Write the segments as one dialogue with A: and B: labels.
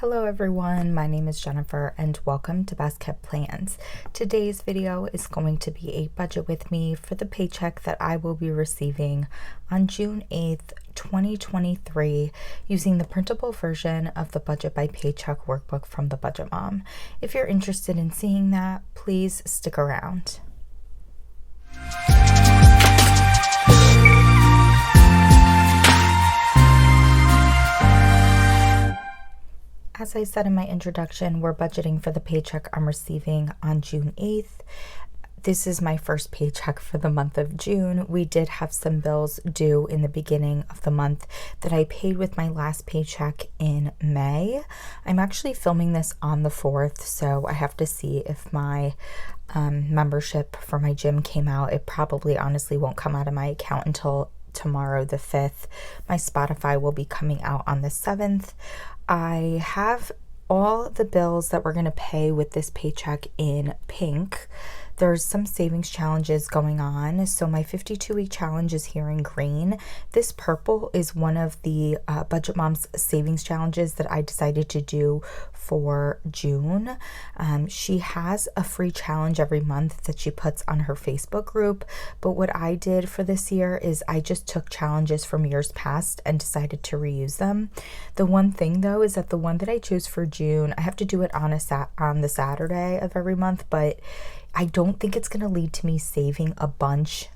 A: Hello everyone, my name is Jennifer and welcome to Best Kept Plans. Today's video is going to be a budget with me for the paycheck that I will be receiving on June 8th, 2023 using the printable version of the Budget by Paycheck Workbook from the Budget Mom. If you're interested in seeing that, please stick around. As I said in my introduction, we're budgeting for the paycheck I'm receiving on June 8th. This is my first paycheck for the month of June. We did have some bills due in the beginning of the month that I paid with my last paycheck in May. I'm actually filming this on the 4th, so I have to see if my membership for my gym came out. It probably honestly won't come out of my account until tomorrow, the 5th. My Spotify will be coming out on the 7th. I have all the bills that we're going to pay with this paycheck in pink. There's some savings challenges going on. So my 52-week challenge is here in green. This purple is one of the Budget Mom's savings challenges that I decided to do for June. She has a free challenge every month that she puts on her Facebook group. But what I did for this year is I just took challenges from years past and decided to reuse them. The one thing though is that the one that I chose for June, I have to do it on the Saturday of every month, but I don't think it's going to lead to me saving a bunch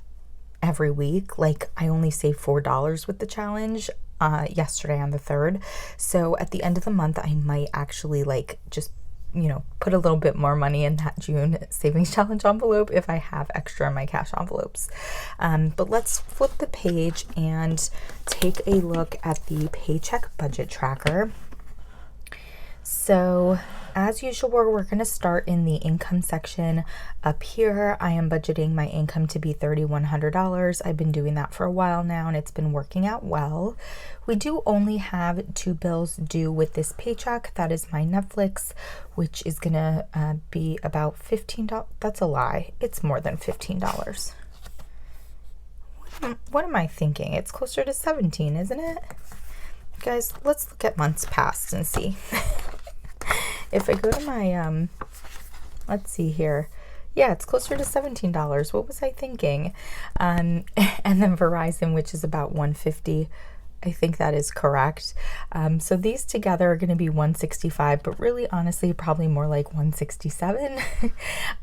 A: every week. Like I only saved $4 with the challenge yesterday on the 3rd. So at the end of the month, I might actually just put a little bit more money in that June savings challenge envelope if I have extra in my cash envelopes. But let's flip the page and take a look at the paycheck budget tracker. So as usual, we're going to start in the income section. Up here, I am budgeting my income to be $3,100. I've been doing that for a while now and it's been working out well. We do only have 2 bills due with this paycheck. That is my Netflix, which is going to be about $15. That's a lie. It's more than $15. What am I thinking? It's closer to 17, isn't it? Guys, let's look at months past and see. If I go to my, let's see here. Yeah, it's closer to $17. What was I thinking? And then Verizon, which is about $150. I think that is correct. So these together are going to be $165, but really, honestly, probably more like $167.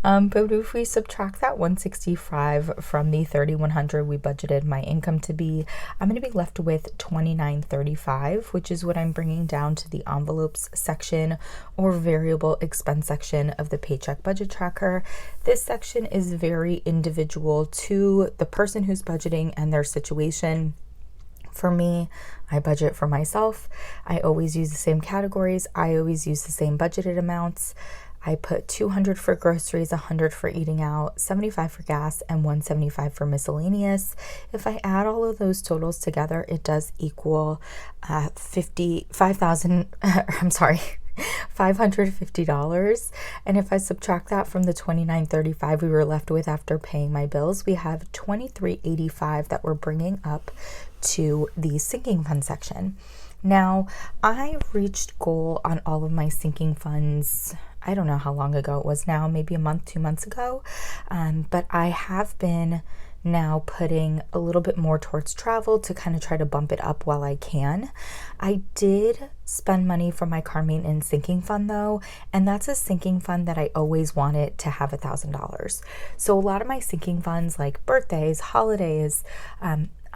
A: But if we subtract that $165 from the $3,100 we budgeted my income to be, I'm going to be left with $2,935, which is what I'm bringing down to the envelopes section or variable expense section of the paycheck budget tracker. This section is very individual to the person who's budgeting and their situation. For me, I budget for myself. I always use the same categories. I always use the same budgeted amounts. I put $200 for groceries, $100 for eating out, $75 for gas, and $175 for miscellaneous. If I add all of those totals together, it does equal $550. And if I subtract that from the $2,935 we were left with after paying my bills, we have $2,385 that we're bringing up to the sinking fund section. Now, I reached goal on all of my sinking funds. I don't know how long ago it was now, maybe a month, 2 months ago. But I have been now putting a little bit more towards travel to kind of try to bump it up while I can. I did spend money from my car maintenance sinking fund though, and that's a sinking fund that I always wanted to have $1,000. So a lot of my sinking funds like birthdays, holidays,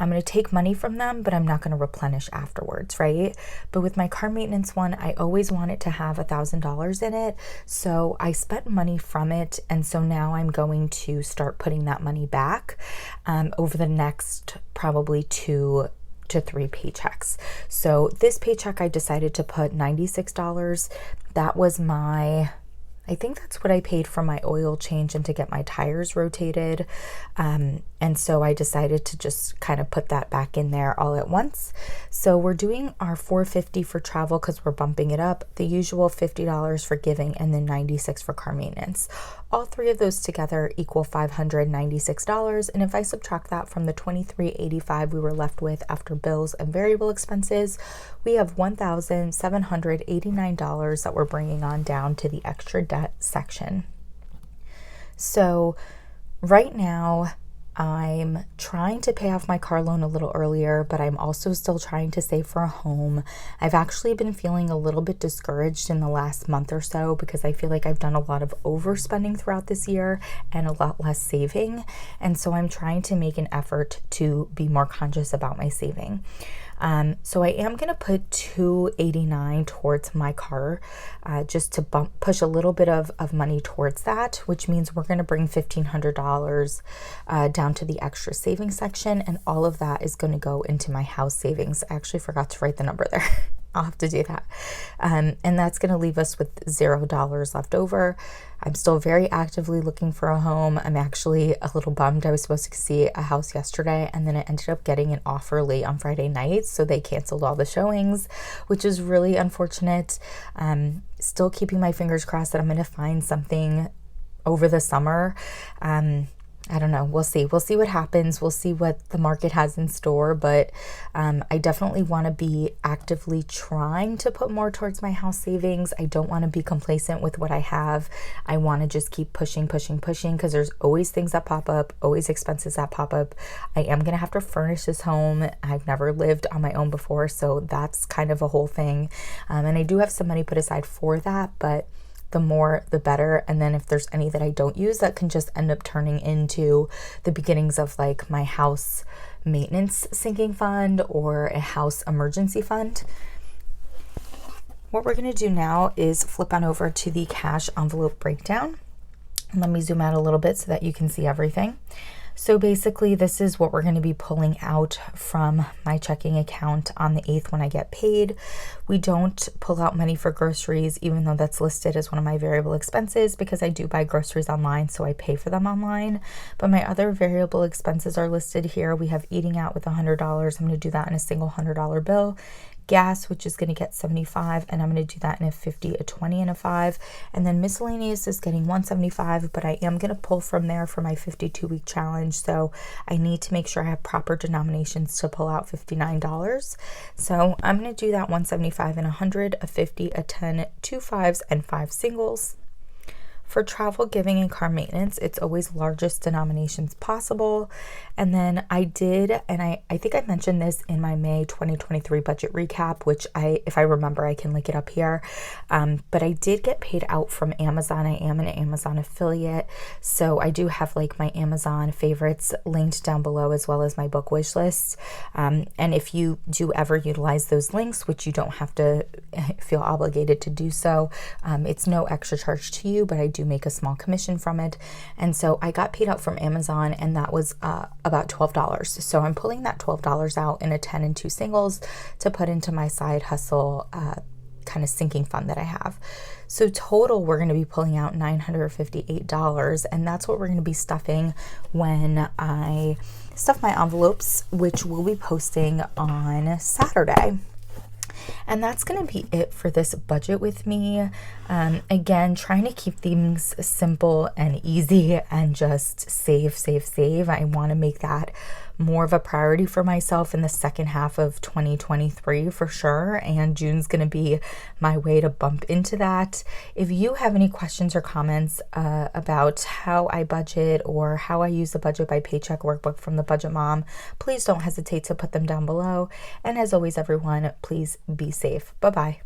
A: I'm going to take money from them, but I'm not going to replenish afterwards, right? But with my car maintenance one, I always wanted to have $1,000 in it. So I spent money from it. And so now I'm going to start putting that money back over the next probably 2 to 3 paychecks. So this paycheck, I decided to put $96. That was I think that's what I paid for my oil change and to get my tires rotated. And so I decided to just kind of put that back in there all at once. So we're doing our $450 for travel because we're bumping it up, the usual $50 for giving, and then $96 for car maintenance. All three of those together equal $596. And if I subtract that from the $23.85 we were left with after bills and variable expenses, we have $1,789 that we're bringing on down to the extra debt section. So right now, I'm trying to pay off my car loan a little earlier, but I'm also still trying to save for a home. I've actually been feeling a little bit discouraged in the last month or so because I feel like I've done a lot of overspending throughout this year and a lot less saving. And so I'm trying to make an effort to be more conscious about my saving. So I am going to put $289 towards my car, just to push a little bit of money towards that, which means we're going to bring $1,500 down to the extra savings section, and all of that is going to go into my house savings. I actually forgot to write the number there. I'll have to do that. And that's going to leave us with $0 left over. I'm still very actively looking for a home. I'm actually a little bummed. I was supposed to see a house yesterday, and then I ended up getting an offer late on Friday night, so they canceled all the showings, which is really unfortunate. Still keeping my fingers crossed that I'm going to find something over the summer. I don't know. We'll see. We'll see what happens. We'll see what the market has in store. But I definitely want to be actively trying to put more towards my house savings. I don't want to be complacent with what I have. I want to just keep pushing because there's always things that pop up, always expenses that pop up. I am going to have to furnish this home. I've never lived on my own before, so that's kind of a whole thing. And I do have some money put aside for that, but the more, the better. And then if there's any that I don't use, that can just end up turning into the beginnings of like my house maintenance sinking fund or a house emergency fund. What we're going to do now is flip on over to the cash envelope breakdown. And let me zoom out a little bit so that you can see everything. So basically, this is what we're going to be pulling out from my checking account on the 8th when I get paid. We don't pull out money for groceries, even though that's listed as one of my variable expenses, because I do buy groceries online, so I pay for them online. But my other variable expenses are listed here. We have eating out with $100. I'm going to do that in a single $100 bill. Gas, which is going to get $75, and I'm going to do that in a $50, a $20, and a $5. And then miscellaneous is getting $175, but I am going to pull from there for my 52-week challenge. So I need to make sure I have proper denominations to pull out $59. So I'm going to do that $175 and $100, a $50, a $10, 2 5s, and 5 singles. For travel, giving, and car maintenance, it's always largest denominations possible. And then I did, and I think I mentioned this in my May 2023 budget recap, which if I remember, I can link it up here. But I did get paid out from Amazon. I am an Amazon affiliate. So I do have like my Amazon favorites linked down below, as well as my book wish list. And if you do ever utilize those links, which you don't have to feel obligated to do so, it's no extra charge to you, but I do make a small commission from it. And so I got paid out from Amazon, and that was about $12. So I'm pulling that $12 out in a 10 and 2 singles to put into my side hustle kind of sinking fund that I have. So total, we're going to be pulling out $958, and that's what we're going to be stuffing when I stuff my envelopes, which we'll be posting on Saturday. And that's going to be it for this budget with me. Again, trying to keep things simple and easy and just save. I want to make that more of a priority for myself in the second half of 2023 for sure. And June's going to be my way to bump into that. If you have any questions or comments about how I budget or how I use the Budget by Paycheck Workbook from the Budget Mom, please don't hesitate to put them down below. And as always, everyone, please be safe. Bye-bye.